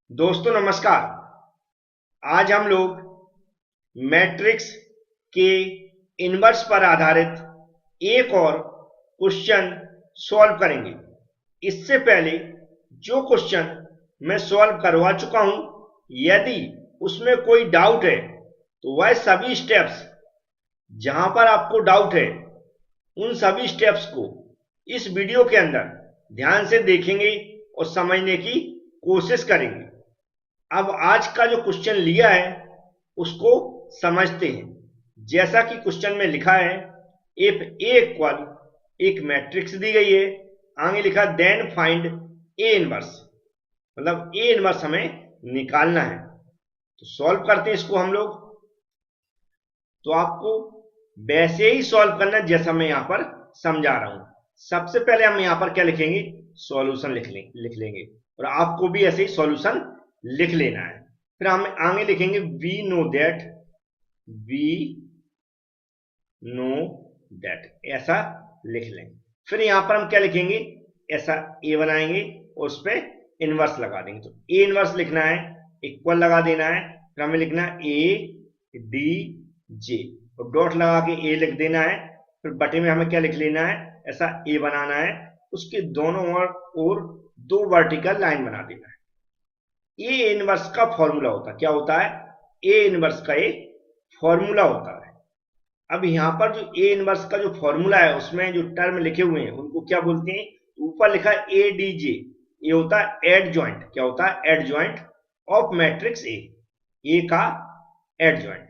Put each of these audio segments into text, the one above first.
दोस्तों नमस्कार। आज हम लोग मैट्रिक्स के इनवर्स पर आधारित एक और क्वेश्चन सॉल्व करेंगे। इससे पहले जो क्वेश्चन मैं सॉल्व करवा चुका हूं, यदि उसमें कोई डाउट है तो वह सभी स्टेप्स जहां पर आपको डाउट है उन सभी स्टेप्स को इस वीडियो के अंदर ध्यान से देखेंगे और समझने की कोशिश करेंगे। अब आज का जो क्वेश्चन लिया है उसको समझते हैं। जैसा कि क्वेश्चन में लिखा है, इफ ए इक्वल, एक मैट्रिक्स दी गई है, आगे लिखा देन फाइंड ए इनवर्स, मतलब ए इनवर्स हमें निकालना है। तो सॉल्व करते हैं इसको हम लोग। तो आपको वैसे ही सॉल्व करना जैसा मैं यहां पर समझा रहा हूं। सबसे पहले हम यहां पर क्या लिखेंगे, सॉल्यूशन लिख लेंगे और आपको भी ऐसे ही सॉल्यूशन लिख लेना है। फिर हम आगे लिखेंगे वी नो दैट, ऐसा लिख लेंगे। फिर यहां पर हम क्या लिखेंगे, ऐसा ए बनाएंगे और उस पर इनवर्स लगा देंगे। तो ए इनवर्स लिखना है, इक्वल लगा देना है, फिर हमें लिखना है ए डी जे और डॉट लगा के ए लिख देना है। फिर बटे में हमें क्या लिख लेना है, ऐसा ए बनाना है, उसके दोनों ओर दो वर्टिकल लाइन बना देना है। ए इनवर्स का फॉर्मूला होता है, क्या होता है, ए इनवर्स का एक फॉर्मूला होता है। अब यहां पर जो ए इनवर्स का जो फॉर्मूला है उसमें जो टर्म लिखे हुए हैं उनको क्या बोलते हैं, ऊपर लिखा है ए डी जे, ये होता है एड ज्वाइंट। क्या होता है, adjoint of matrix A का एड ज्वाइंट।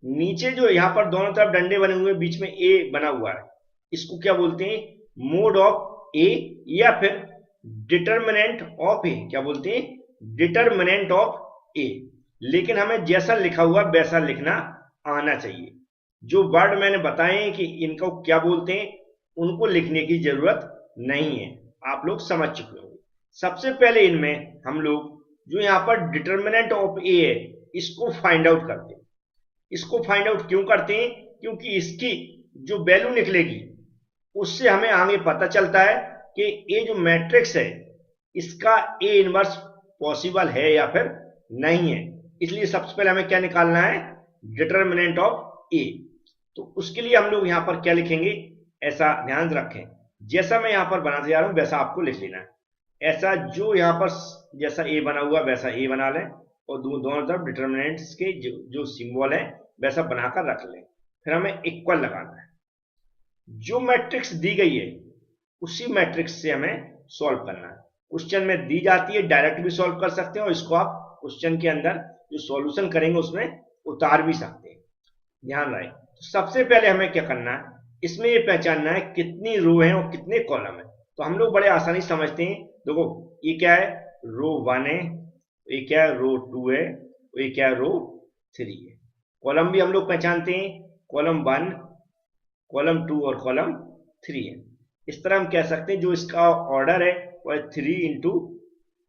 नीचे जो यहां पर दोनों तरफ डंडे बने हुए बीच में ए बना हुआ है, इसको क्या बोलते हैं, मोड ऑफ ए या फिर डिटर्मिनेंट ऑफ ए। क्या बोलते हैं, डिटर्मिनेंट ऑफ ए। लेकिन हमें जैसा लिखा हुआ वैसा लिखना आना चाहिए। जो वर्ड मैंने बताए कि इनको क्या बोलते हैं उनको लिखने की जरूरत नहीं है, आप लोग समझ चुके होंगे। सबसे पहले इनमें हम लोग जो यहां पर डिटर्मिनेंट ऑफ ए है इसको फाइंड आउट करते हैं। इसको फाइंड आउट क्यों करते हैं, क्योंकि इसकी जो वैल्यू निकलेगी उससे हमें आगे पता चलता है कि ये जो मैट्रिक्स है इसका ए इनवर्स पॉसिबल है या फिर नहीं है। इसलिए सबसे पहले हमें क्या निकालना है, डिटर्मिनेंट ऑफ ए। तो उसके लिए हम लोग यहां पर क्या लिखेंगे, ऐसा ध्यान रखें, जैसा मैं यहां पर बनाते जा रहा हूं वैसा आपको लिख लेना है। ऐसा जो यहां पर जैसा ए बना हुआ वैसा ए बना लें और दोनों तरफ डिटर्मिनेंट्स के जो सिंबल है वैसा बनाकर रख लें। फिर हमें इक्वल लगाना है। जो मैट्रिक्स दी गई है उसी मैट्रिक्स से हमें सॉल्व करना है। क्वेश्चन में दी जाती है, डायरेक्ट भी सॉल्व कर सकते हैं और इसको आप क्वेश्चन के अंदर जो सॉल्यूशन करेंगे उसमें उतार भी सकते हैं, ध्यान रहे। तो सबसे पहले हमें क्या करना है, इसमें ये पहचानना है कितनी रो है और कितने कॉलम है। तो हम लोग बड़े आसानी से समझते हैं। देखो ये क्या है, रो 1 है, ये क्या है, रो 2 है, ये क्या है, रो 3 है। कॉलम भी हम लोग पहचानते हैं, कॉलम 1, कॉलम 2 और कॉलम 3 है। इस तरह हम कह सकते हैं जो इसका ऑर्डर है वह 3 इंटू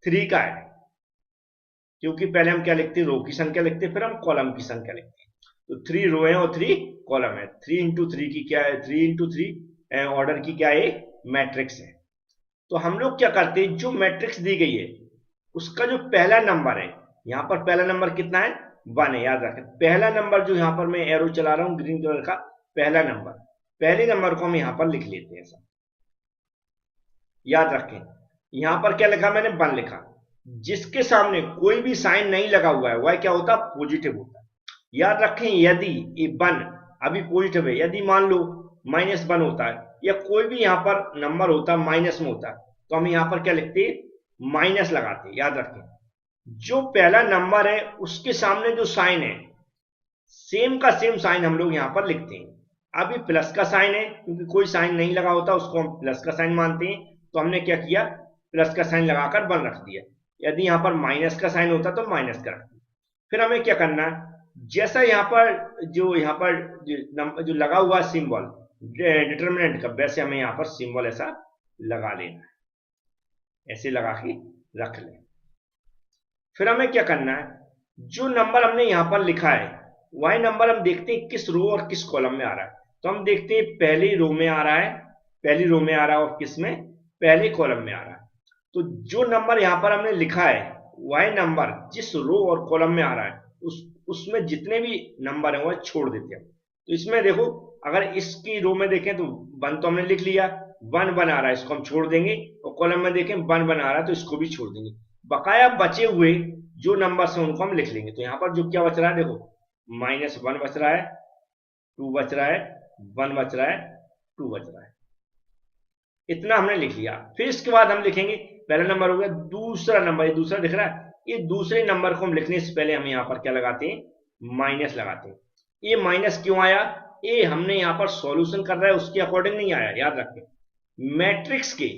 3 का है, क्योंकि पहले हम क्या लिखते हैं, रो की संख्या लिखते हैं, फिर हम कॉलम की संख्या लिखते हैं। तो 3 रो है और 3 कॉलम है। 3 इंटू 3 की क्या है, 3 इंटू 3 ऑर्डर की क्या है, मैट्रिक्स है। तो हम लोग क्या करते हैं, जो मैट्रिक्स दी गई है उसका जो पहला नंबर है, यहां पर पहला नंबर कितना है, 1 है। याद रखें, पहला नंबर जो यहां पर मैं एरो चला रहा हूं ग्रीन कलर का, पहला नंबर, पहले नंबर को हम यहां पर लिख लेते हैं ऐसा। याद रखें यहां पर क्या लिखा मैंने, 1 लिखा। जिसके सामने कोई भी साइन नहीं लगा हुआ है वह क्या होता है, पॉजिटिव होता है। याद रखें यदि ये 1 अभी पॉजिटिव है, यदि मान लो -1 होता है या कोई भी यहां पर नंबर होता है माइनस में होता है, तो हम यहां पर क्या लिखते हैं, माइनस लगाते हैं। याद रखें जो पहला नंबर है उसके सामने जो साइन है सेम का सेम साइन हम लोग यहां पर लिखते हैं। अभी प्लस का साइन है, क्योंकि कोई साइन नहीं लगा होता उसको हम प्लस का साइन मानते हैं, तो हमने क्या किया, प्लस का साइन लगाकर 1 रख दिया। यदि यहां पर माइनस का साइन होता तो माइनस का रख दिया। फिर हमें क्या करना है, जैसा यहां पर जो लगा हुआ सिंबल डिटर्मिनेंट का, वैसे हमें यहां पर सिंबल ऐसा लगा लेना है, ऐसे लगा के रख लें। फिर हमें क्या करना है, जो नंबर हमने यहां पर लिखा है वही नंबर हम देखते हैं किस रो और किस कॉलम में आ रहा है। तो हम देखते हैं पहली रो में आ रहा है, पहली रो में आ रहा है और किस में, पहले कॉलम में आ रहा है। तो जो नंबर यहां पर हमने लिखा है वह नंबर जिस रो और कॉलम में आ रहा है उसमें जितने भी नंबर हैं वह छोड़ देते हैं। तो इसमें देखो, अगर इसकी रो में देखें तो 1 तो हमने लिख लिया, 1 1 आ रहा है, इसको हम छोड़ देंगे, और कॉलम में देखें 1 1 आ रहा है तो इसको भी छोड़ देंगे। बकाया बचे हुए जो नंबर्स हैं उनको हम लिख लेंगे। तो यहाँ पर जो क्या बच रहा है, देखो -1 बच रहा है, 2 बच रहा है, 1 बच रहा है, 2 बच रहा है। इतना हमने लिख लिया। फिर इसके बाद हम लिखेंगे, पहला नंबर हो गया, दूसरा नंबर, ये दूसरा दिख रहा है, ये दूसरे नंबर को हम लिखने से पहले हम यहाँ पर क्या लगाते हैं, माइनस लगाते हैं। ये माइनस क्यों आया, ये हमने यहाँ पर सॉल्यूशन कर रहा है उसके अकॉर्डिंग नहीं आया, याद रखें। मैट्रिक्स के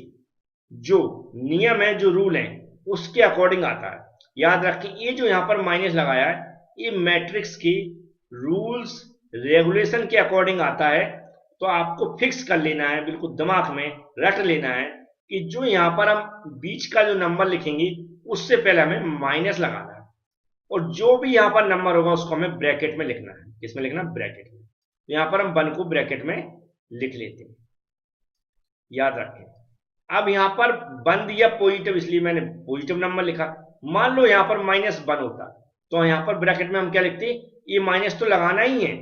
जो नियम है, जो रूल है, उसके अकॉर्डिंग आता है, याद रखें। ये जो यहाँ पर माइनस लगाया है, ये मैट्रिक्स की रूल्स रेगुलेशन के अकॉर्डिंग आता है। तो आपको फिक्स कर लेना है, बिल्कुल दिमाग में रट लेना है कि जो यहाँ पर हम बीच का जो नंबर लिखेंगे उससे पहले हमें माइनस लगाना है, और जो भी यहाँ पर नंबर होगा उसको हमें ब्रैकेट में लिखना है। किसमें लिखना, ब्रैकेट में। तो यहाँ पर हम 1 को ब्रैकेट में लिख लेते हैं, याद रखें। अब यहाँ पर 1 दिया पॉजिटिव, इसलिए मैंने पॉजिटिव नंबर लिखा। मान लो यहाँ पर -1 होता तो यहाँ पर ब्रैकेट में हम क्या लिखते, ये माइनस तो लगाना ही है,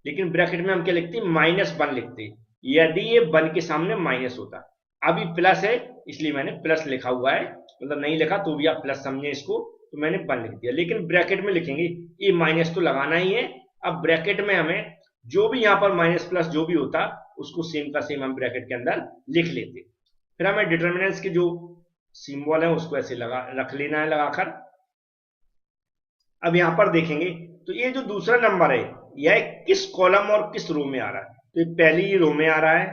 लेकिन ब्रैकेट में हम क्या लिखते, -1 लिखते, यदि ये 1 के सामने माइनस होता। अभी प्लस है इसलिए मैंने प्लस लिखा हुआ है, मतलब नहीं लिखा तो भी आप प्लस समझे इसको, तो मैंने 1 लिख दिया, लेकिन ब्रैकेट में लिखेंगे, ये माइनस तो लगाना ही है। अब ब्रैकेट में हमें जो भी यहाँ पर माइनस प्लस जो भी होता उसको सेम का सेम हम ब्रैकेट के अंदर लिख लेते। फिर हमें डिटर्मिनेंट्स के जो सिंबल है उसको ऐसे रख लेना है लगाकर। अब यहाँ पर देखेंगे तो ये जो दूसरा नंबर है यह किस कॉलम और किस रो में आ रहा है, तो ये पहली रो में आ रहा है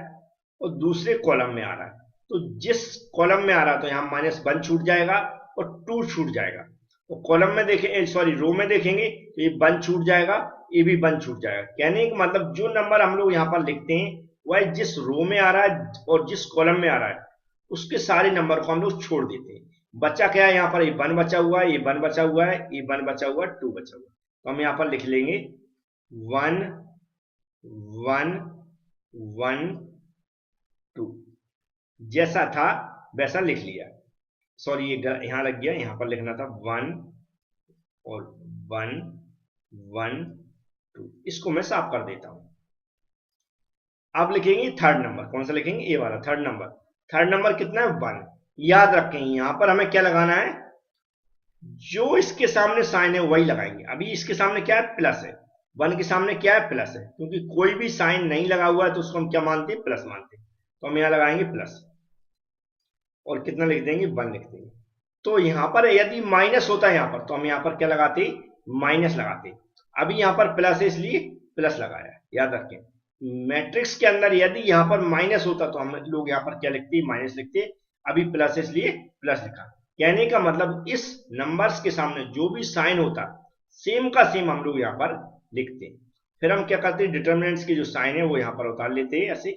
और दूसरे कॉलम में आ रहा है। तो जिस कॉलम में आ रहा है तो यहाँ -1 छूट जाएगा और 2 छूट जाएगा, और कॉलम में देखें, सॉरी रो में देखेंगे तो ये 1 छूट जाएगा, ये भी 1 छूट जाएगा। कहने का मतलब जो नंबर हम लोग यहाँ पर लिखते हैं वह जिस रो में आ रहा है और जिस कॉलम में आ रहा है उसके सारे नंबर को हम लोग छोड़ देते हैं। बचा क्या है यहाँ पर, ये 1 बचा हुआ है, ये 1 बचा हुआ है, ये 1 बचा हुआ है, 2 बचा हुआ है। तो हम यहाँ पर लिख लेंगे 1 1 1 2, जैसा था वैसा लिख लिया। सॉरी ये यहां लग गया, यहां पर लिखना था 1 और 1 1 2। इसको मैं साफ कर देता हूं। अब लिखेंगे थर्ड नंबर, कौन सा लिखेंगे, ये वाला थर्ड नंबर। थर्ड नंबर कितना है, 1। याद रखें यहां पर हमें क्या लगाना है, जो इसके सामने साइन है वही लगाएंगे। अभी इसके सामने क्या है, प्लस है, 1 के सामने क्या है, प्लस है, क्योंकि कोई भी साइन नहीं लगा हुआ है तो उसको हम क्या मानते हैं, प्लस मानते हैं। तो हम यहां लगाएंगे प्लस, और कितना लिख देंगे, 1 लिख देंगे। तो यहां पर यदि माइनस होता है यहां पर, तो हम यहां पर क्या लगाते, माइनस लगाते। अभी यहां पर प्लस है इसलिए प्लस लगाया, याद रखें। मैट्रिक्स के अंदर यदि यहां पर माइनस होता तो हम लोग यहां पर क्या लिखते, माइनस लिखते। अभी प्लस है इसलिए प्लस लिखा। कहने का मतलब इस नंबर्स के सामने जो भी साइन होता सेम का सेम हम लोग यहां पर लिखते। फिर हम क्या करते हैं, डिटर्मिनेंट्स की जो साइन है वो यहां पर उतार लेते हैं ऐसे,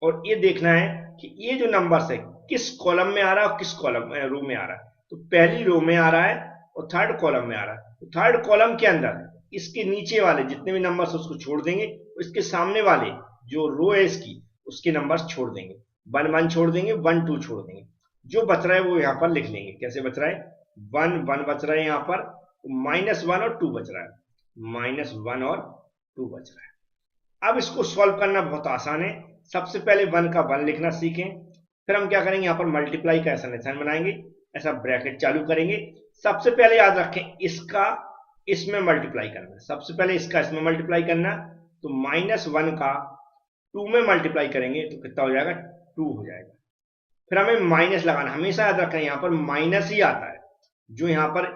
और ये देखना है कि ये जो नंबर्स है किस कॉलम में आ रहा है और किस कॉलम रो में आ रहा है। तो पहली रो में आ रहा है और थर्ड कॉलम में आ रहा है। तो थर्ड कॉलम के अंदर इसके नीचे वाले जितने भी नंबर्स उसको छोड़ देंगे, और इसके सामने वाले जो रो है इसकी उसके नंबर्स छोड़ देंगे। 1 1 छोड़ देंगे, 1 2 छोड़ देंगे। जो बच रहा है वो यहाँ पर लिख लेंगे। कैसे बच रहा है, 1 1 बच रहा है यहाँ पर, -1 और 2 बच रहा है, -1 और 2 बच रहा है। अब इसको सॉल्व करना बहुत आसान है। सबसे पहले 1 का 1 लिखना सीखें, फिर हम क्या करेंगे, यहाँ पर मल्टीप्लाई का ऐसा निशान बनाएंगे, ऐसा ब्रैकेट चालू करेंगे। सबसे पहले याद रखें इसका इसमें मल्टीप्लाई करना, सबसे पहले इसका इसमें मल्टीप्लाई करना। तो -1 का 2 में मल्टीप्लाई करेंगे तो कितना हो जाएगा, 2 हो जाएगा। फिर हमें माइनस लगाना, हमेशा याद रखें यहाँ पर माइनस ही आता है। जो यहाँ पर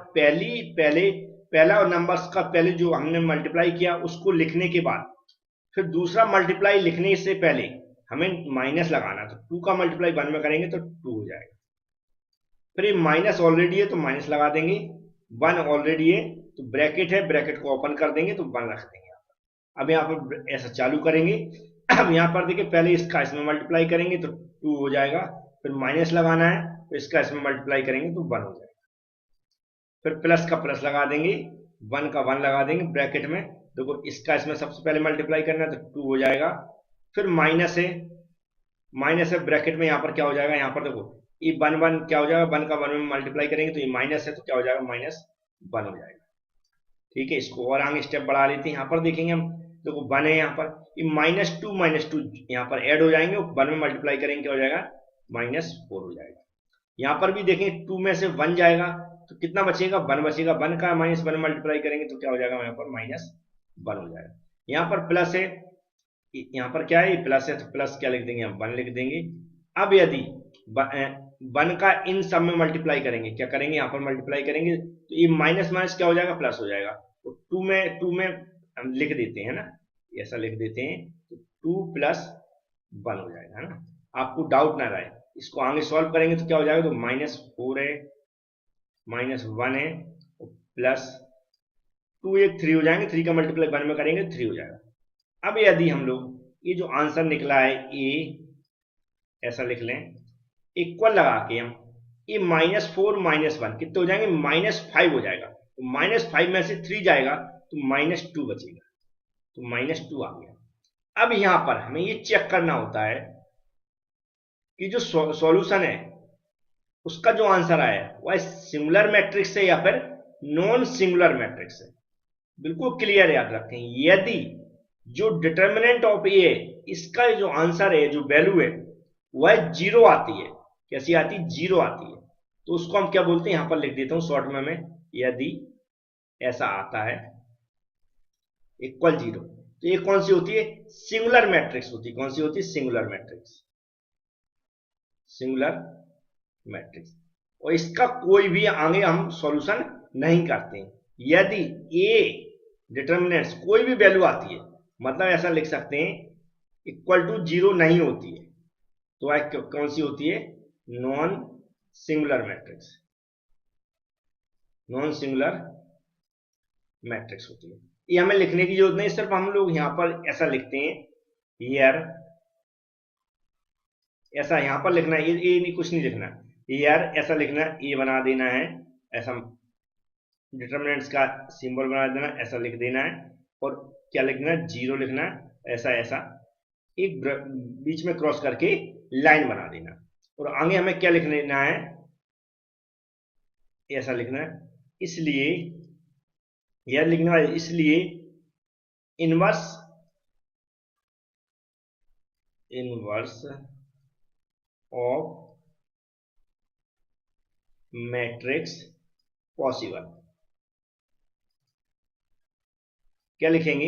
पहला और नंबर्स का पहले जो हमने मल्टीप्लाई किया उसको लिखने के बाद फिर दूसरा मल्टीप्लाई लिखने से पहले हमें माइनस लगाना। तो 2 का मल्टीप्लाई 1 में करेंगे तो 2 हो जाएगा। फिर ये माइनस ऑलरेडी है तो माइनस लगा देंगे, 1 ऑलरेडी है तो ब्रैकेट है, ब्रैकेट को ओपन कर देंगे तो 1 रख देंगे। अब यहाँ पर ऐसा चालू करेंगे। अब यहाँ पर देखिए पहले इसका इसमें मल्टीप्लाई करेंगे तो 2 हो जाएगा, फिर माइनस लगाना है तो इसका इसमें मल्टीप्लाई करेंगे तो 1 हो जाएगा। फिर प्लस का प्लस लगा देंगे, 1 का 1 लगा देंगे ब्रैकेट में। देखो इसका इसमें सबसे पहले मल्टीप्लाई करना है तो 2 हो जाएगा। फिर माइनस है ब्रैकेट में, यहाँ पर क्या हो जाएगा, यहाँ पर देखो ये 1 क्या हो जाएगा, 1 का 1 में मल्टीप्लाई करेंगे तो ये माइनस है तो क्या हो जाएगा, -1 हो जाएगा। ठीक है, इसको और आगे स्टेप बढ़ा लेते हैं। यहाँ पर देखेंगे हम, देखो 1 है यहाँ पर, ये -2 यहाँ पर ऐड हो जाएंगे, 1 में मल्टीप्लाई करेंगे क्या हो जाएगा, -4 हो जाएगा। यहाँ पर भी देखें 2 में से 1 जाएगा तो कितना बचेगा, 1 बचेगा, 1 का -1 मल्टीप्लाई करेंगे तो क्या हो जाएगा, यहाँ पर -1 हो जाएगा। यहाँ पर प्लस है, यहाँ पर क्या है, प्लस है तो प्लस क्या लिख देंगे हम, 1 लिख देंगे। अब यदि 1 का इन सब में मल्टीप्लाई करेंगे, क्या करेंगे, यहाँ पर मल्टीप्लाई करेंगे तो ये माइनस माइनस क्या हो जाएगा, प्लस हो जाएगा। तो 2 में हम लिख देते हैं ना, ऐसा लिख देते हैं तो 2 + 1 हो जाएगा, है ना। आपको डाउट ना रहे, इसको आगे सॉल्व करेंगे तो क्या हो जाएगा, तो -4 है, -1 है प्लस 2, एक 3 हो जाएंगे, 3 का मल्टीप्लाई 1 में करेंगे 3 हो जाएगा। अब यदि हम लोग ये जो आंसर निकला है ए, ऐसा लिख लें, इक्वल लगा के हम ये -4 -1 कितने हो जाएंगे, -5 हो जाएगा। तो -5 में से 3 जाएगा तो -2 बचेगा, तो -2 आ गया। अब यहां पर हमें ये चेक करना होता है कि जो सॉल्यूशन है उसका जो आंसर आया वह सिंगुलर मैट्रिक्स है या फिर नॉन सिंगुलर मैट्रिक्स है। बिल्कुल क्लियर याद रखें, यदि जो डिटर्मिनेंट ऑफ ए, इसका जो आंसर है, जो वैल्यू है वह 0 आती है, कैसी आती है, 0 आती है, तो उसको हम क्या बोलते हैं, यहां पर लिख देता हूं शॉर्ट में मैं, यदि ऐसा आता है इक्वल 0, तो ये कौन सी होती है, सिंगुलर मैट्रिक्स होती है। कौन सी होती है, सिंगुलर मैट्रिक्स, सिंगुलर मैट्रिक्स। और इसका कोई भी आगे हम सॉल्यूशन नहीं करते हैं। यदि ए डिटर्मिनेंट्स कोई भी वैल्यू आती है, मतलब ऐसा लिख सकते हैं इक्वल टू 0 नहीं होती है, तो वह कौन सी होती है, non singular matrix, non singular matrix होती है। ये हमें लिखने की जरूरत नहीं, सिर्फ हम लोग यहां पर ऐसा लिखते हैं, हियर ऐसा यहां पर लिखना है, ये नहीं, कुछ नहीं लिखना, हियर ऐसा लिखना, ये बना देना है, ऐसा डिटर्मिनेंट्स का सिंबल बना देना, ऐसा लिख देना है, और क्या लिखना, 0 लिखना, ऐसा ऐसा एक बीच में क्रॉस करके लाइन बना देना, और आगे हमें क्या लिख लेना है, ऐसा लिखना है। इसलिए यह लिखना है, इसलिए इनवर्स ऑफ मैट्रिक्स पॉसिबल, क्या लिखेंगे,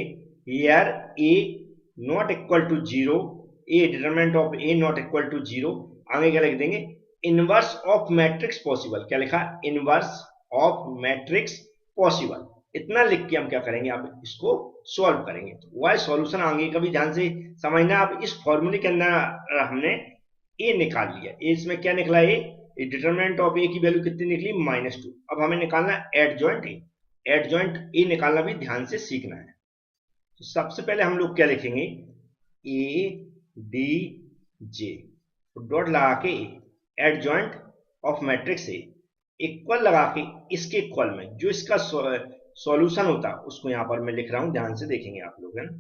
here A not equal to 0, A determinant of A not equal to 0, आगे क्या लिख देंगे, इनवर्स ऑफ मैट्रिक्स पॉसिबल, क्या लिखा, इनवर्स ऑफ मैट्रिक्स पॉसिबल। इतना लिख के हम क्या करेंगे, अब इसको सॉल्व करेंगे। तो वह सॉल्यूशन आगे का भी ध्यान से समझना। अब इस फॉर्मूले के अंदर हमने ए निकाल लिया, ए इसमें क्या निकला, ए डिटरमिनेंट ऑफ ए की वैल्यू कितनी निकली, -2। अब हमें निकालना एडजॉइंट ए, एडजॉइंट ए निकालना भी ध्यान से सीखना है। तो सबसे पहले हम लोग क्या लिखेंगे, ए डी जे, डॉट लगा के adjoint of matrix A, equal लगा के इसके इक्वल में जो इसका सॉल्यूशन होता है उसको यहां पर मैं लिख रहा हूं, ध्यान से देखेंगे आप लोग, है ना।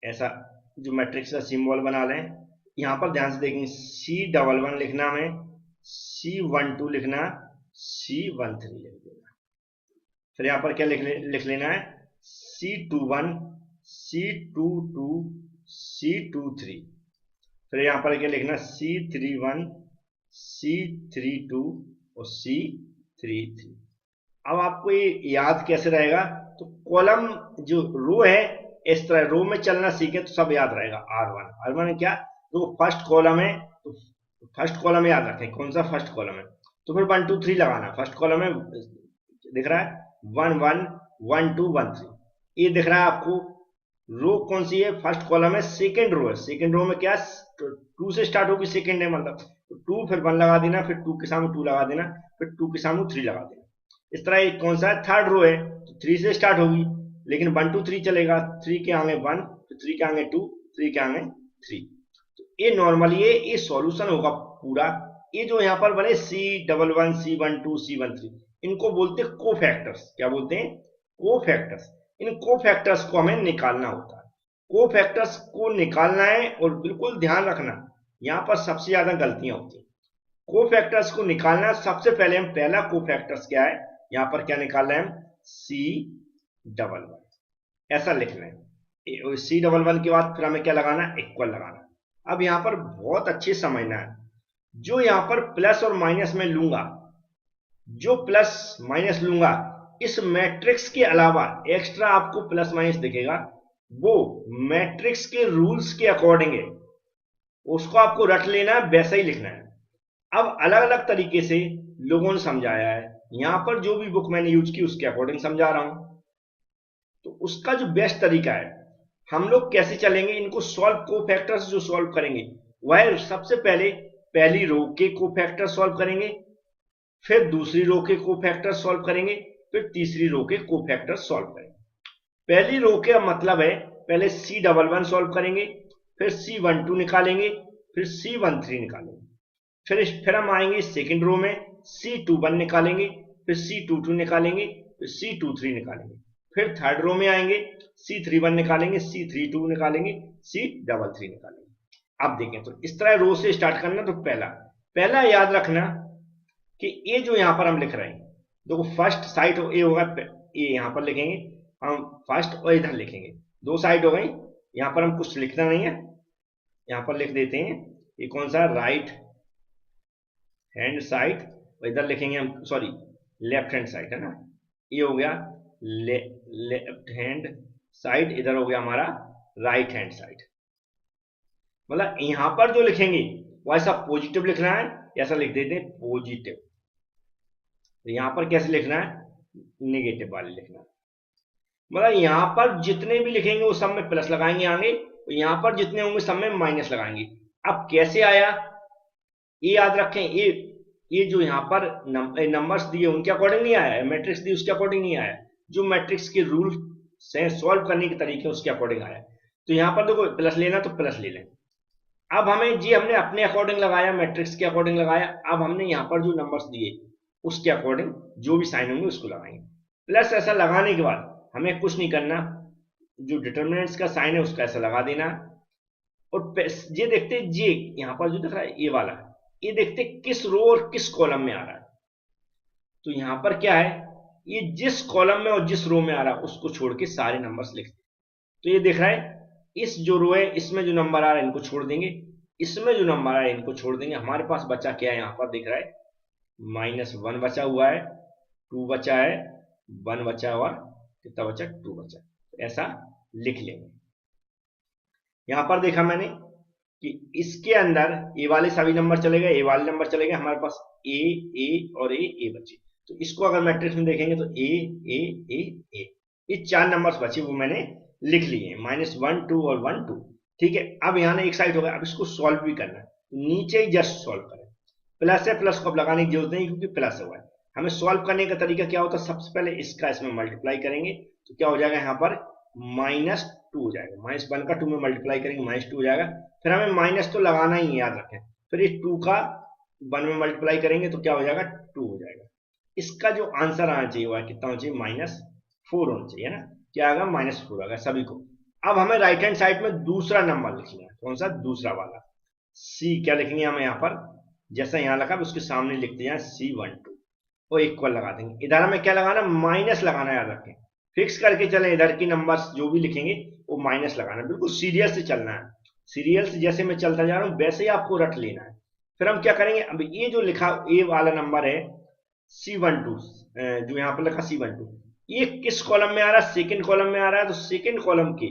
ऐसा जो मैट्रिक्स का सिंबल बना लें, यहां पर ध्यान से देखेंगे, C11 लिखना, में C12 लिखना, C13 लिख देना, फिर यहां पर क्या लिख लेना है, C21 C22 C23, फिर यहां पर क्या लिखना, C31 C32 और C33। अब आपको ये याद कैसे रहेगा, तो कॉलम जो रो है, इस तरह रो में चलना सीखे तो सब याद रहेगा। R1 क्या, तो फर्स्ट कॉलम है, तो फर्स्ट कॉलम याद रखें, कौन सा फर्स्ट कॉलम है, तो फिर 1 2 3 लगाना। फर्स्ट कॉलम में दिख रहा है 1 1 1 2 1 3, ये दिख रहा है आपको। रो कौन सी है, फर्स्ट कॉलम है, सेकेंड रो है, सेकेंड रो में क्या 2 से स्टार्ट होगी, सेकेंड है मतलब, तो 2 फिर 1 लगा देना, फिर 2 के सामने 2 लगा देना, फिर 2 के सामने 3 लगा देना। इस तरह एक कौन सा है, थर्ड रो है, तो 3 से स्टार्ट होगी, लेकिन 1 2 3 चलेगा, 3 के आगे 1, फिर 3 के आगे 2, 3 के आगे 3। तो ये नॉर्मली ये सॉल्यूशन होगा पूरा। ये जो यहाँ पर बने C11 C12 C13, इनको बोलते हैं कोफैक्टर्स। क्या बोलते हैं, कोफैक्टर्स। इन कोफैक्टर्स को हमें निकालना होता है, कोफैक्टर्स को निकालना है। और बिल्कुल ध्यान रखना, यहाँ पर सबसे ज्यादा गलतियां होती हैं। कोफैक्टर्स को निकालना, सबसे पहले हम पहला कोफैक्टर्स क्या है, यहां पर क्या निकाल रहे हैं हम, C11, ऐसा लिख रहे हैं। C11 के बाद फिर हमें क्या लगाना है, इक्वल लगाना। अब यहां पर बहुत अच्छे समझना है, जो यहां पर प्लस और माइनस में लूंगा, जो प्लस माइनस लूंगा, इस मैट्रिक्स के अलावा एक्स्ट्रा आपको प्लस माइनस दिखेगा, वो मैट्रिक्स के रूल्स के अकॉर्डिंग है, उसको आपको रट लेना है, वैसा ही लिखना है। अब अलग अलग तरीके से लोगों ने समझाया है, यहां पर जो भी बुक मैंने यूज की उसके अकॉर्डिंग समझा रहा हूं। तो उसका जो बेस्ट तरीका है, हम लोग कैसे चलेंगे, इनको सॉल्व कोफैक्टर्स जो सॉल्व करेंगे, वह सबसे पहले पहली रो के कोफैक्टर सॉल्व करेंगे, फिर दूसरी रो के कोफैक्टर सॉल्व करेंगे, फिर तीसरी रो के कोफैक्टर सॉल्व करेंगे। पहली रो का मतलब है पहले C11 सॉल्व करेंगे, फिर C12 निकालेंगे, फिर C13 निकालेंगे, फिर हम आएंगे सेकंड रो में, C21 निकालेंगे, फिर C22 निकालेंगे, फिर C23 निकालेंगे, फिर थर्ड रो में आएंगे, C31 निकालेंगे, C32 निकालेंगे, C33 निकालेंगे। अब देखें तो इस तरह रो से स्टार्ट करना। तो पहला पहला याद रखना कि ये जो यहां पर हम लिख रहे हैं, देखो फर्स्ट साइड ए होगा, ये यहां पर लिखेंगे हम फर्स्ट, और इधर लिखेंगे, दो साइड हो गई। यहां पर हम कुछ लिखना नहीं है, यहां पर लिख देते हैं ये कौन सा, राइट हैंड साइड, और इधर लिखेंगे हम, सॉरी लेफ्ट हैंड साइड है ना, ये हो गया लेफ्ट हैंड साइड, इधर हो गया हमारा राइट हैंड साइड। मतलब यहां पर जो लिखेंगे वो ऐसा पॉजिटिव लिखना है, ऐसा लिख देते हैं पॉजिटिव। तो यहां पर कैसे लिखना है, नेगेटिव वाले लिखना है। मतलब यहां पर जितने भी लिखेंगे वो सब में प्लस लगाएंगे आगे, तो यहां पर जितने होंगे सब में माइनस लगाएंगे। अब कैसे आया ये याद रखें, ये जो यहां पर नंबर्स दिए उनके अकॉर्डिंग नहीं आया है, मैट्रिक्स दी उसके अकॉर्डिंग नहीं आया, जो मैट्रिक्स के रूल से सॉल्व करने के तरीके उसके अकॉर्डिंग आया। तो यहां पर देखो प्लस लेना तो प्लस ले लें। अब हमें जी हमने अपने अकॉर्डिंग लगाया, मैट्रिक्स के अकॉर्डिंग लगाया, अब हमने यहां पर जो नंबर्स दिए उसके अकॉर्डिंग जो भी साइन होंगे उसको लगाएंगे। प्लस ऐसा लगाने के बाद हमें कुछ नहीं करना, जो डिटर्मिनेंट्स का साइन है उसका ऐसा लगा देना, और ये देखते ये यहां पर जो दिख रहा है ये वाला, ये देखते किस रो और किस कॉलम में आ रहा है। तो यहां पर क्या है, ये जिस कॉलम में और जिस रो में आ रहा है उसको छोड़ के सारे नंबर्स लिखते। तो ये दिख रहा है, इस जो रो है इसमें जो नंबर आ रहा है इनको छोड़ देंगे, इसमें जो नंबर आ रहा है इनको छोड़ देंगे। हमारे पास बचा क्या है, यहां पर दिख रहा है -1 बचा हुआ है, 2 बचा है, 1 बचा हुआ, कितना बचा, 2 बचा। तो ऐसा लिख लेंगे। यहां पर देखा मैंने कि इसके अंदर ए वाले सभी नंबर चले गए, ए वाले नंबर चले गए, हमारे पास ए और ए बचे। तो इसको अगर मैट्रिक्स में देखेंगे तो ए, ये 4 नंबर्स बचे वो मैंने लिख लिए, -1 2 और 1 2। ठीक है, अब यहां एक साइड हो गया, अब इसको सॉल्व भी करना है, तो नीचे ही जस्ट सॉल्व करें। प्लस है, प्लस को अब लगाने की जरूरत नहीं क्योंकि प्लस हुआ है। हमें सॉल्व करने का तरीका क्या होता है, सबसे पहले इसका इसमें मल्टीप्लाई करेंगे, तो क्या हो जाएगा यहाँ पर -2 हो जाएगा, -1 का 2 में मल्टीप्लाई करेंगे -2 हो जाएगा। फिर हमें माइनस तो लगाना ही है, याद रखें। फिर इस 2 का 1 में मल्टीप्लाई करेंगे तो क्या हो जाएगा, 2 हो जाएगा। इसका जो आंसर आना चाहिए वह कितना होना चाहिए, -4 होना चाहिए ना, क्या आएगा, -4 आएगा सभी को। अब हमें राइट हैंड साइड में दूसरा नंबर लिखना है, कौन सा, दूसरा वाला सी। क्या लिखेंगे हम यहाँ पर, जैसा यहाँ लगा उसके सामने लिखते हैं C12 और इक्वल लगा देंगे। इधर हमें क्या लगाना, माइनस लगाना, याद रखें। फिक्स करके चले, इधर की नंबर्स जो भी लिखेंगे वो माइनस लगाना, बिल्कुल सीरियल से चलना है। सीरियल से जैसे मैं चलता जा रहा हूं वैसे ही आपको रट लेना है। फिर हम क्या करेंगे, अब ये जो लिखा ए वाला नंबर है C12, जो यहाँ पर लिखा C12, ये किस कॉलम में आ रहा है, सेकंड कॉलम में आ रहा है। तो सेकंड कॉलम के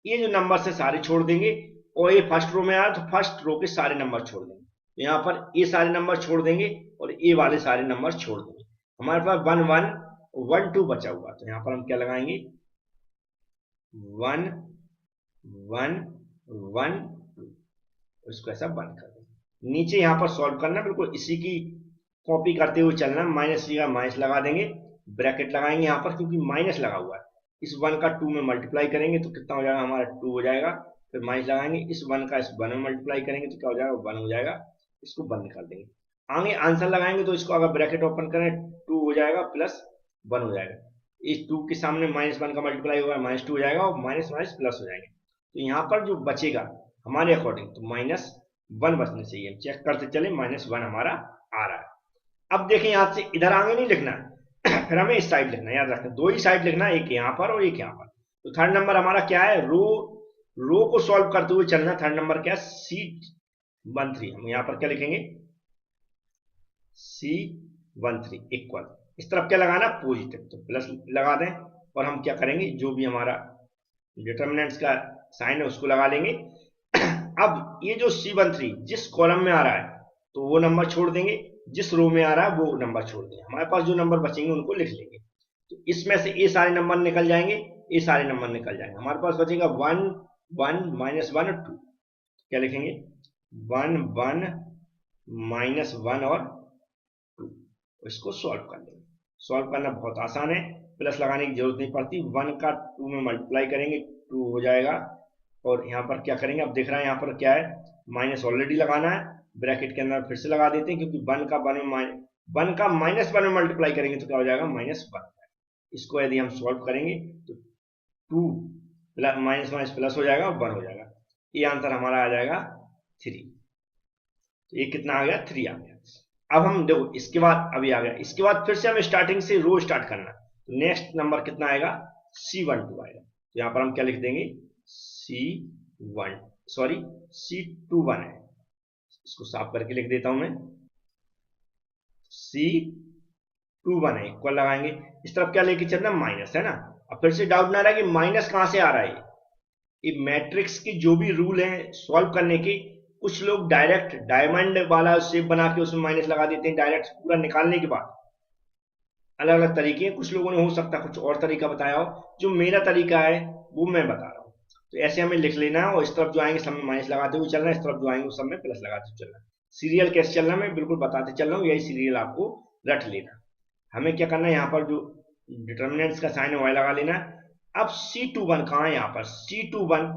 ये जो नंबर है सारे छोड़ देंगे, और ये फर्स्ट रो में आ रहा है तो फर्स्ट रो के सारे नंबर छोड़ देंगे। तो यहाँ पर ये सारे नंबर छोड़ देंगे और ये वाले सारे नंबर छोड़ देंगे। हमारे पास 1 1 1 2 बचा हुआ, तो यहाँ पर हम क्या लगाएंगे, 1 1 1 2, इसको ऐसा बंद कर देंगे। नीचे यहाँ पर सॉल्व करना, बिल्कुल इसी की कॉपी करते हुए चलना, माइनस का माइनस लगा देंगे, ब्रैकेट लगाएंगे यहाँ पर क्योंकि माइनस लगा हुआ है। इस 1 का 2 में मल्टीप्लाई करेंगे तो कितना हो जाएगा, हमारा 2 हो जाएगा। फिर माइनस लगाएंगे, इस 1 का इस 1 में मल्टीप्लाई करेंगे तो क्या हो जाएगा, 1 हो जाएगा। इसको बंद कर देंगे। आगे आंसर लगाएंगे तो इसको अगर ब्रैकेट ओपन करें 2 हो जाएगा प्लस 1 हो जाएगा। इस 2 के सामने -1 का मल्टीप्लाई होगा, -2 हो जाएगा, और माइनस माइनस प्लस हो जाएंगे। तो यहाँ पर जो बचेगा हमारे अकॉर्डिंग तो -1 बचने चाहिए। चेक करते चले, -1 हमारा आ रहा है। अब देखें यहां से इधर आगे नहीं लिखना है फिर हमें इस साइड लिखना है, याद रखें 2 ही साइड लिखना है, एक यहां पर और एक यहां पर। तो थर्ड नंबर हमारा क्या है, रो को सॉल्व करते हुए चलना। थर्ड नंबर क्या है, C13। हम यहां पर क्या लिखेंगे, C13 इक्वल, इस तरफ क्या लगाना, पॉजिटिव, तो प्लस लगा दें। और हम क्या करेंगे, जो भी हमारा डिटर्मिनेंट्स का साइन है उसको लगा लेंगे। अब ये जो C13 जिस कॉलम में आ रहा है तो वो नंबर छोड़ देंगे, जिस रो में आ रहा है वो नंबर छोड़ देंगे। हमारे पास जो नंबर बचेंगे उनको लिख लेंगे। तो इसमें से ये सारे नंबर निकल जाएंगे, ये सारे नंबर निकल जाएंगे। हमारे पास बचेगा 1 1 -1 और 2। क्या लिखेंगे, 1 1 -1 और 2। इसको सॉल्व कर लेंगे। सॉल्व करना बहुत आसान है, प्लस लगाने की जरूरत नहीं पड़ती। 1 का 2 में मल्टीप्लाई करेंगे 2 हो जाएगा। और यहाँ पर क्या करेंगे, अब दिख रहा है यहाँ पर क्या है, माइनस ऑलरेडी लगाना है, ब्रैकेट के अंदर फिर से लगा देते हैं, क्योंकि 1 का 1 का -1 में मल्टीप्लाई करेंगे तो क्या हो जाएगा, -1। इसको यदि हम सॉल्व करेंगे तो 2 माइनस प्लस हो जाएगा और 1 हो जाएगा। ये आंसर हमारा आ जाएगा 3। तो ये कितना आ गया, 3 आ गया। अब हम देखो इसके बाद अभी आ गया, इसके बाद फिर से हमें स्टार्टिंग से रो स्टार्ट करना। तो नेक्स्ट नंबर कितना आएगा, C12 आएगा। तो यहाँ पर हम क्या लिख देंगे, C21 है, इसको साफ करके लिख देता हूं मैं, C21 है, इक्वल लगाएंगे। इस तरफ क्या लेके चलना, माइनस है ना। अब फिर से डाउट ना रहा कि माइनस कहां से आ रहा है। ये मैट्रिक्स की जो भी रूल है सॉल्व करने के, कुछ लोग डायरेक्ट डायमंड वाला शेप बना के उसमें माइनस लगा देते हैं डायरेक्ट पूरा निकालने के बाद। अलग अलग तरीके हैं, कुछ लोगों ने हो सकता कुछ और तरीका बताया हो, जो मेरा तरीका है वो मैं बता रहा हूँ। तो ऐसे हमें लिख लेना है और इस तरफ जो आएंगे सब में माइनस लगाते हुए चलना है, इस तरफ जो आएंगे सब में प्लस लगाते हुए चलना है। सीरियल कैसे चलना मैं बिल्कुल बताते चल रहा हूँ, यही सीरियल आपको रट लेना। हमें क्या करना है, यहाँ पर जो डिटर्मिनेंट्स का साइन है वह लगा लेना। अब C21 कहाँ है, यहाँ पर C21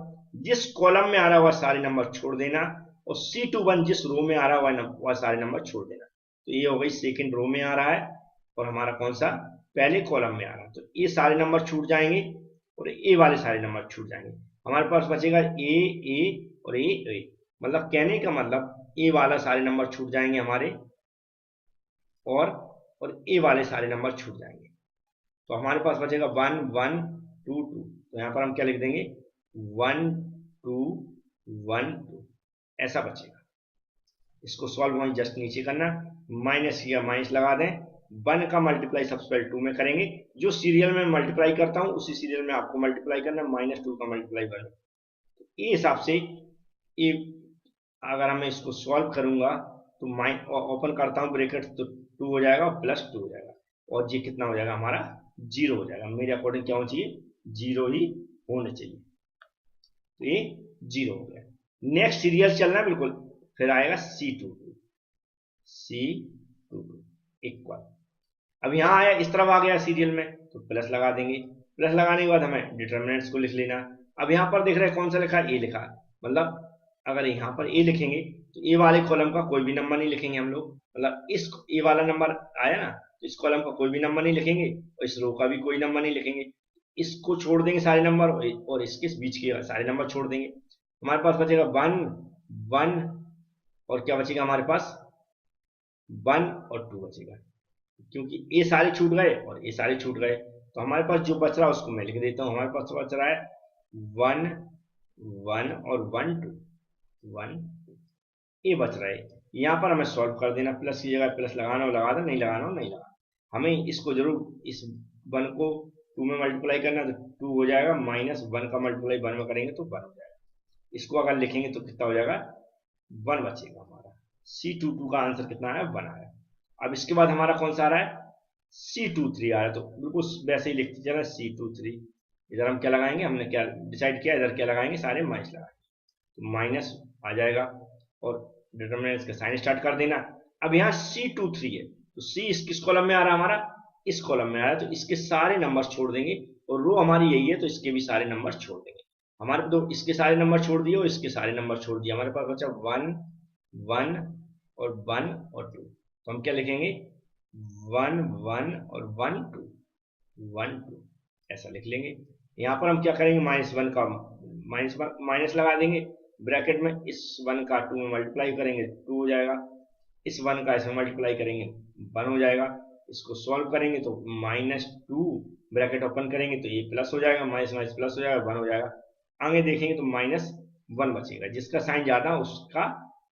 जिस कॉलम में आ रहा है वह सारे नंबर छोड़ देना, और C21 जिस रो में आ रहा है वह सारे नंबर छोड़ देना। तो ये हो गई सेकेंड रो में आ रहा है और हमारा कौन सा, पहले कॉलम में आ रहा है। तो ये सारे नंबर छूट जाएंगे और ए वाले सारे नंबर छूट जाएंगे। हमारे पास बचेगा ए और ए। मतलब कहने का मतलब ए वाला सारे नंबर छूट जाएंगे हमारे, और ए वाले सारे नंबर छूट जाएंगे। तो हमारे पास बचेगा 1 1 2 2। तो यहाँ पर हम क्या लिख देंगे, 1 2 1 2 ऐसा बचेगा। इसको सॉल्व वहीं जस्ट नीचे करना, माइनस या माइनस लगा दें। 1 का मल्टीप्लाई सबसे पहले 2 में करेंगे, जो सीरियल में मल्टीप्लाई करता हूं उसी सीरियल में आपको मल्टीप्लाई करना, -2 का मल्टीप्लाई 1। तो ये हिसाब से ये अगर मैं इसको सॉल्व करूंगा तो ओपन करता हूं ब्रैकेट तो 2 हो जाएगा प्लस 2 हो जाएगा, और ये कितना हो जाएगा हमारा 0 हो जाएगा। मेरे अकॉर्डिंग क्या होना चाहिए, 0 ही होना चाहिए। तो ये 0 हो गया। नेक्स्ट सीरियल चलना बिल्कुल, फिर आएगा C22 इक्वल। अब यहां आया, इस तरफ आ गया सीरियल में तो प्लस लगा देंगे। प्लस लगाने के बाद हमें डिटर्मिनेंट्स को लिख लेना। अब यहां पर देख रहे हैं कौन सा लिखा है, ए लिखा है। मतलब अगर यहां पर ए लिखेंगे तो ए वाले कॉलम का कोई भी नंबर नहीं लिखेंगे हम लोग। मतलब इस ए वाला नंबर आया ना, तो इस कॉलम का कोई भी नंबर नहीं लिखेंगे और इस रो का भी कोई नंबर नहीं लिखेंगे। इसको छोड़ देंगे सारे नंबर और इसके बीच के सारे नंबर छोड़ देंगे। हमारे पास बचेगा 1 1 और क्या बचेगा हमारे पास 1 और 2 बचेगा, क्योंकि ये सारे छूट गए और ये सारे छूट गए। तो हमारे पास जो बच रहा है उसको मैं लिख देता हूं। हमारे पास बच रहा है 1 1 और 1 2 1 2 ये बच रहा है। यहाँ पर हमें सॉल्व कर देना, प्लस की जगह प्लस लगाना हो लगा दो, नहीं लगाना हो नहीं लगाना। हमें इसको जरूर इस 1 को 2 में मल्टीप्लाई करना, तो 2 हो जाएगा, -1 का मल्टीप्लाई 1 में करेंगे तो 1 हो जाएगा। इसको अगर लिखेंगे तो कितना हो जाएगा, 1 बचेगा हमारा। C22 का आंसर कितना है, 1 आया। अब इसके बाद हमारा कौन सा आ रहा है, C23 आ रहा है। तो बिल्कुल वैसे ही लिखते चला, C23। इधर हम क्या लगाएंगे, हमने क्या डिसाइड किया, इधर क्या लगाएंगे, सारे माइनस लगाएंगे, तो माइनस आ जाएगा और डिटरमिनेंट्स का साइन स्टार्ट कर देना। अब यहाँ C23 है तो C किस कॉलम में आ रहा है, हमारा इस कॉलम में आ रहा है, तो इसके सारे नंबर छोड़ देंगे, और रो हमारी यही है तो इसके भी सारे नंबर छोड़ देंगे। हमारे तो इसके सारे नंबर छोड़ दिए और इसके सारे नंबर छोड़ दिए। हमारे पास बचा 1 1 और 1 और 2। तो हम क्या लिखेंगे, 1 1 और 1 2 1 2 ऐसा लिख लेंगे। यहाँ पर हम क्या करेंगे, -1 का माइनस लगा देंगे ब्रैकेट में, इस 1 का 2 में मल्टीप्लाई करेंगे 2 हो जाएगा, इस 1 का इसमें मल्टीप्लाई करेंगे 1 हो जाएगा। इसको सॉल्व करेंगे तो -2 ब्रैकेट ओपन करेंगे तो ये प्लस हो जाएगा, माइनस माइनस प्लस हो जाएगा, 1 हो जाएगा। आगे देखेंगे तो -1 बचेगा, जिसका साइन ज्यादा उसका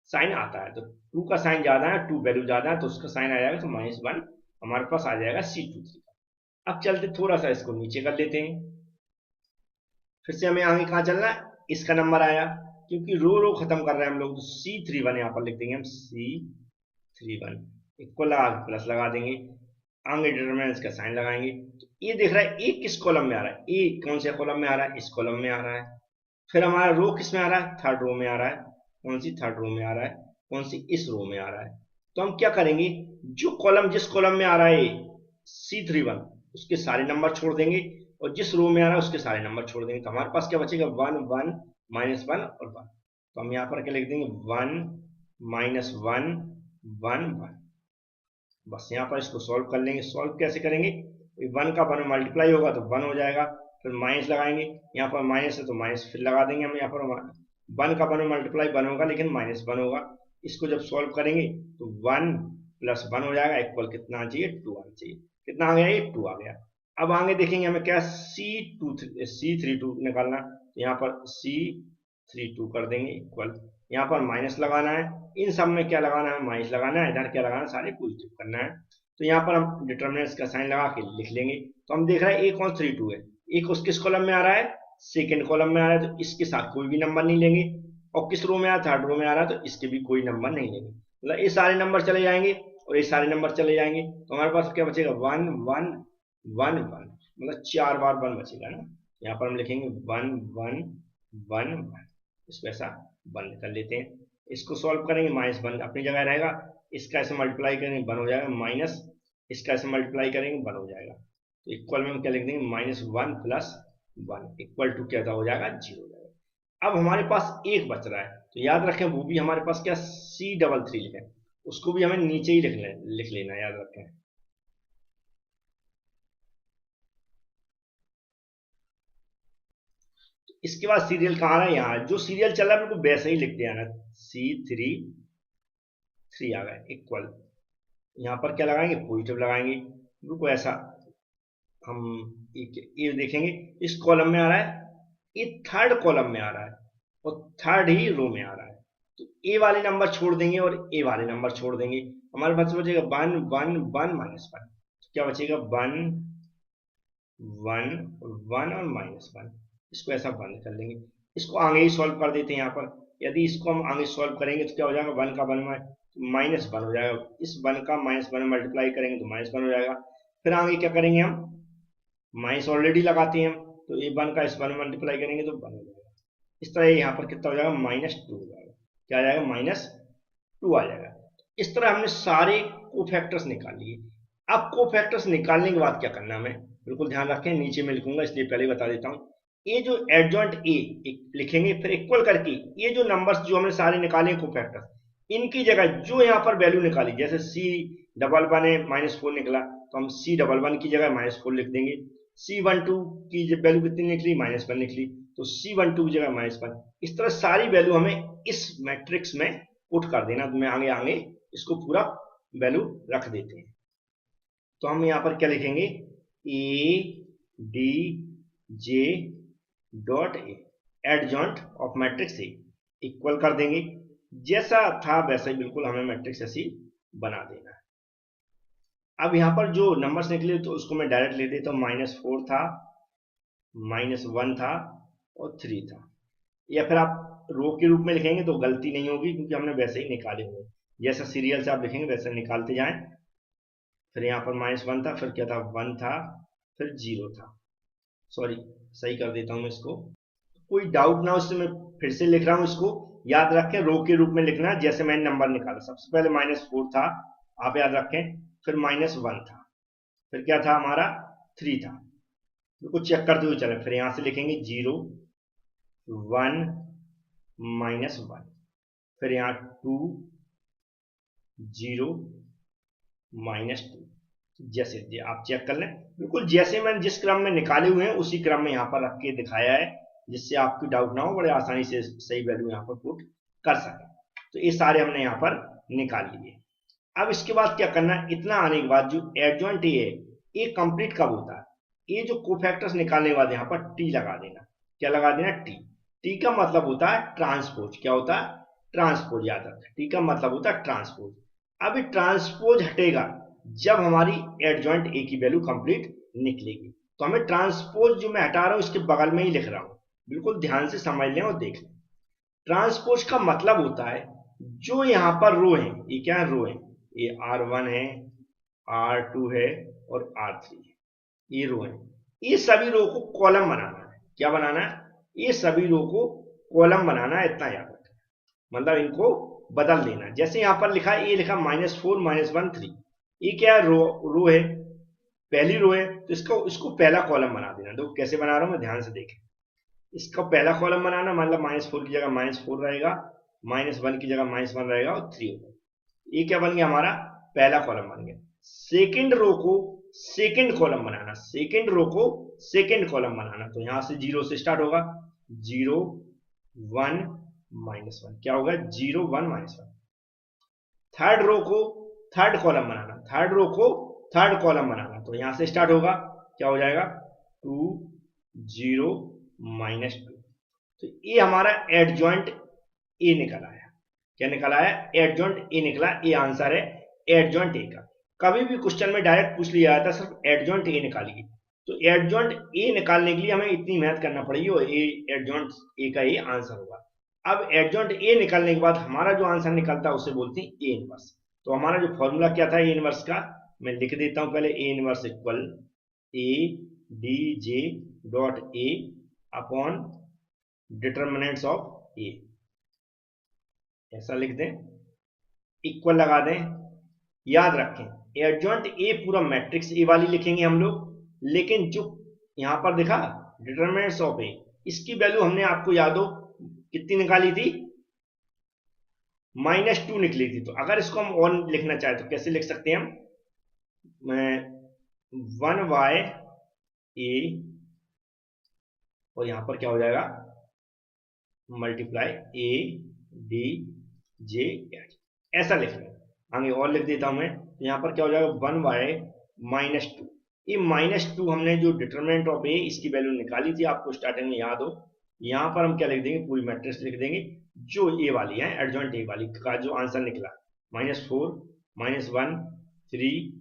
साइन आता है, तो 2 का साइन ज्यादा है, 2 वैल्यू ज्यादा है तो उसका साइन आ जाएगा, तो -1 हमारे पास आ जाएगा C23 का। अब चलते थोड़ा सा इसको नीचे कर लेते हैं, फिर से हमें आगे कहाँ चलना है, इसका नंबर आया, क्योंकि रो रो खत्म कर रहे हैं हम लोग, तो C31 यहाँ पर लिख देंगे हम, C31 इक्वल लगा के प्लस लगा देंगे, आगे डिटरमिनेंट का साइन लगाएंगे। तो ये देख रहा है ए किस कॉलम में आ रहा है, ए कौन से कॉलम में आ रहा है, इस कॉलम में आ रहा है। फिर हमारा रो किस में आ रहा है, थर्ड रो में आ रहा है, कौन सी थर्ड रो में आ रहा है, कौन सी इस रो में आ रहा है। तो हम क्या करेंगे, जो कॉलम जिस कॉलम में आ रहा है C31 उसके सारे नंबर छोड़ देंगे, और जिस रो में आ रहा है उसके सारे नंबर छोड़ देंगे, तो हमारे पास क्या बचेगा 1 1 -1 और 1। तो हम यहाँ पर क्या लिख देंगे 1 -1 1 1। बस यहाँ पर इसको सॉल्व कर लेंगे। सॉल्व कैसे करेंगे, 1 का 1 मल्टीप्लाई होगा तो 1 हो जाएगा, फिर माइनस लगाएंगे, यहाँ पर माइनस है तो माइनस फिर लगा देंगे हम, यहाँ पर 1 का 1 मल्टीप्लाई 1 होगा लेकिन -1 होगा। इसको जब सॉल्व करेंगे तो 1 + 1 हो जाएगा, इक्वल कितना आना चाहिए 2 आना चाहिए। कितना आ गया, ये 2 आ गया। अब आगे देखेंगे हमें क्या C32 निकालना, तो यहाँ पर C32 कर देंगे इक्वल, यहाँ पर माइनस लगाना है, इन सब में क्या लगाना है, माइनस लगाना है, इधर क्या लगाना है, सारे पॉजिटिव करना है। तो यहाँ पर हम डिटरमिनेंट्स का साइन लगा के लिख लेंगे। तो हम देख रहे हैं एक और 32 है, एक उस किस कॉलम में आ रहा है, सेकेंड कॉलम में आ रहा है, तो इसके साथ कोई भी नंबर नहीं लेंगे, और किस रो में आ रहा है, थर्ड रो में आ रहा है, तो इसके भी कोई नंबर नहीं लेंगे, मतलब ये सारे नंबर चले जाएंगे और ये सारे नंबर चले जाएंगे, तो हमारे पास क्या बचेगा 1 1 1 1, मतलब 4 बार 1 बचेगा ना। यहाँ पर हम लिखेंगे 1 1 1 1, इसको ऐसा 1 कर लेते हैं। इसको सॉल्व करेंगे, -1 अपनी जगह रहेगा, इसका ऐसे मल्टीप्लाई करेंगे 1 हो जाएगा, माइनस इसका ऐसे मल्टीप्लाई करेंगे 1 हो जाएगा। तो इक्वल में हम क्या लिख देंगे -1 + 1 इक्वल टू क्या हो जाएगा 0 हो जाएगा। अब हमारे पास एक बच रहा है, तो याद रखें वो भी हमारे पास क्या C33 लिखे, उसको भी हमें नीचे ही लिख लेना, याद रखें। इसके बाद सीरियल कहाँ है, यहाँ जो सीरियल चल रहा है बिल्कुल वैसे ही लिख दिया ना, C33 आ गया इक्वल, यहाँ पर क्या लगाएंगे पॉजिटिव लगाएंगे, बिल्कुल ऐसा हम ये देखेंगे, इस कॉलम में आ रहा है, ये थर्ड कॉलम में आ रहा है और थर्ड ही रो में आ रहा है, तो ए वाले नंबर छोड़ देंगे और ए वाले नंबर छोड़ देंगे, हमारे पास बचेगा 1 1 1 -1, तो क्या बचेगा 1 1 1 और -1, इसको ऐसा बंद कर लेंगे। इसको आगे ही सॉल्व कर देते हैं, यहाँ पर यदि इसको हम आगे सॉल्व करेंगे तो क्या हो जाएगा 1 का 1 -1 हो जाएगा, इस 1 का -1 मल्टीप्लाई करेंगे तो -1 हो जाएगा। फिर आगे क्या करेंगे हम, माइनस ऑलरेडी लगाते हैं हम, तो ये 1 का इस 1 मल्टीप्लाई करेंगे तो 1 हो जाएगा। इस तरह यहाँ पर कितना हो जाएगा -2 हो जाएगा, क्या आ जाएगा -2 आ जाएगा। इस तरह हमने सारे कोफैक्टर्स निकाल लिए। अब कोफैक्टर्स निकालने के बाद क्या करना है हमें, बिल्कुल ध्यान रखें, नीचे में लिखूंगा इसलिए पहले बता देता हूँ। ये जो एडजॉइंट ए लिखेंगे, फिर इक्वल करके ये जो नंबर्स जो हमने सारे निकाले कोफैक्टर्स, इनकी जगह जो यहाँ पर वैल्यू निकाली, जैसे C11 है -4 निकला, तो हम C11 की जगह -4 लिख देंगे। C12 की वैल्यू कितनी निकली, -1 निकली, तो C12 की जगह -1। इस तरह सारी वैल्यू हमें इस मैट्रिक्स में पुट कर देना, तो मैं आगे आगे इसको पूरा वैल्यू रख देते हैं। तो हम यहाँ पर क्या लिखेंगे, ADJ.A adjoint of matrix A equal कर देंगे, जैसा था वैसा ही बिल्कुल हमें मैट्रिक्स ऐसी बना देना है। अब यहाँ पर जो नंबर्स निकले तो उसको मैं डायरेक्ट ले देता हूँ, -4 था, -1 था और 3 था, या फिर आप रो के रूप में लिखेंगे तो गलती नहीं होगी, क्योंकि हमने वैसे ही निकाले हुए, जैसा सीरियल से आप लिखेंगे वैसे निकालते जाएं। फिर यहाँ पर -1 था, फिर क्या था 1 था, फिर 0 था, सॉरी सही कर देता हूँ मैं इसको, कोई डाउट ना हो इससे मैं फिर से लिख रहा हूँ। इसको याद रखें, रो के रूप में लिखना है, जैसे मैंने नंबर निकाला, सबसे पहले -4 था, आप याद रखें, फिर -1 था, फिर क्या था हमारा 3 था, तो चेक करते हुए चलें। फिर यहां से लिखेंगे 0 1 -1, फिर यहाँ 2 0 -2, जैसे आप चेक कर लें, बिल्कुल जैसे मैंने जिस क्रम में निकाले हुए हैं उसी क्रम में यहाँ पर रख के दिखाया है, जिससे आपकी डाउट ना हो, बड़े आसानी से सही वैल्यू यहाँ पर पुट कर सकें। तो ये सारे हमने यहाँ पर निकाल लिए। अब इसके बाद क्या करना है, इतना आने के बाद जो एडजॉइंट ए है, ये कंप्लीट कब होता है, ये जो कोफैक्टर्स निकालने के बाद यहाँ पर टी लगा देना। क्या लगा देना, टी। टी का मतलब होता है ट्रांसपोज। क्या होता है, ट्रांसपोज। याद रखना, टी का मतलब होता है ट्रांसपोज। अब ट्रांसपोज हटेगा जब हमारी एडजॉइंट ए की वैल्यू कंप्लीट निकलेगी। तो हमें ट्रांसपोज जो मैं हटा रहा हूं इसके बगल में ही लिख रहा हूं, बिल्कुल ध्यान से समझ लें और देख लें। ट्रांसपोज का मतलब होता है जो यहां पर रो है, ये क्या है, रो है, ये R1 है, R2 है और R3 है, ये रो है। ये सभी रो को कॉलम बनाना है। क्या बनाना है, ये सभी रो को कॉलम बनाना है, इतना याद रखना। मतलब इनको बदल देना। जैसे यहां पर लिखा है, ये लिखा -4 -1 3, ये क्या है, रो है, पहली रो है, तो इसको पहला कॉलम बना देना। देखो कैसे बना रहा हूं मैं, ध्यान से देखें। इसका पहला कॉलम बनाना, मतलब -4 की जगह -4 रहेगा, -1 की जगह -1 रहेगा और 3 होगा। ये क्या बन गया, हमारा पहला कॉलम बन गया। सेकंड रो को सेकंड कॉलम बनाना, सेकंड रो को सेकंड कॉलम बनाना, तो यहां से 0 से स्टार्ट होगा, 0 1 -1, क्या होगा, 0 1 -1। थर्ड रो को थर्ड कॉलम बनाना, थर्ड रो को थर्ड कॉलम बनाना, तो यहां से स्टार्ट होगा, क्या हो जाएगा, 2 0 -2। तो ये हमारा एडजॉइंट ए निकल आया। क्या निकल आया, एडजॉइंट ए निकला। ये आंसर है एडजॉइंट ए का। कभी भी क्वेश्चन में डायरेक्ट पूछ लिया जाता है सिर्फ एडजॉइंट ए निकालिए, तो एडजॉइंट ए निकालने के लिए हमें इतनी मेहनत करना पड़ेगी और ए एडजॉइंट ए का ये आंसर होगा। अब एडजॉइंट ए निकालने के बाद हमारा जो आंसर निकलता है उसे बोलते हैं ए इनवर्स। तो हमारा जो फॉर्मूला क्या था ए इनवर्स का, मैं लिख देता हूं पहले। A inverse equal A D J dot A upon determinants of A, ऐसा लिख दें, इक्वल लगा दें। याद रखें एडजॉइंट ए पूरा मैट्रिक्स ए वाली लिखेंगे हम लोग, लेकिन जो यहां पर दिखा डिटर्मिनेंट्स ऑफ ए, इसकी वैल्यू हमने आपको याद हो कितनी निकाली थी, -2 निकली थी। तो अगर इसको हम और लिखना चाहे तो कैसे लिख सकते हैं हम, 1y a और यहां पर क्या हो जाएगा, multiply a d j h, ऐसा लिख लें। आगे और लिख देता हूं मैं, तो यहां पर क्या हो जाएगा, 1y -2। ये -2 हमने जो डिटरमिनेंट ऑफ ए इसकी वैल्यू निकाली थी, आपको स्टार्टिंग में याद हो। यहां पर हम क्या लिख देंगे, पूरी मैट्रिक्स लिख देंगे जो ए वाली है, एडजॉइंट ए वाली का जो आंसर निकला, -4 -1 3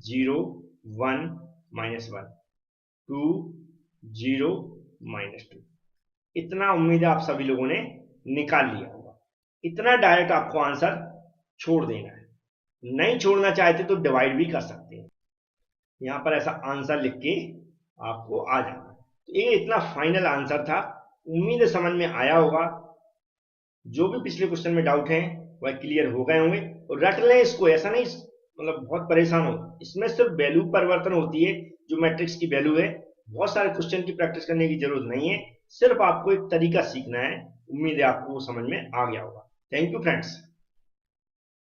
0 1 -1 2 0 -2। इतना उम्मीद है आप सभी लोगों ने निकाल लिया होगा। इतना डायरेक्ट आपको आंसर छोड़ देना है, नहीं छोड़ना चाहते तो डिवाइड भी कर सकते हैं। यहां पर ऐसा आंसर लिख के आपको आ जाना। तो ये इतना फाइनल आंसर था, उम्मीद है समझ में आया होगा। जो भी पिछले क्वेश्चन में डाउट है वह क्लियर हो गए होंगे। और रट लें इसको, ऐसा नहीं मतलब बहुत परेशान हो, इसमें सिर्फ वैल्यू परिवर्तन होती है, जो मैट्रिक्स की वैल्यू है। बहुत सारे क्वेश्चन की प्रैक्टिस करने की जरूरत नहीं है, सिर्फ आपको एक तरीका सीखना है। उम्मीद है आपको समझ में आ गया होगा। Thank you friends.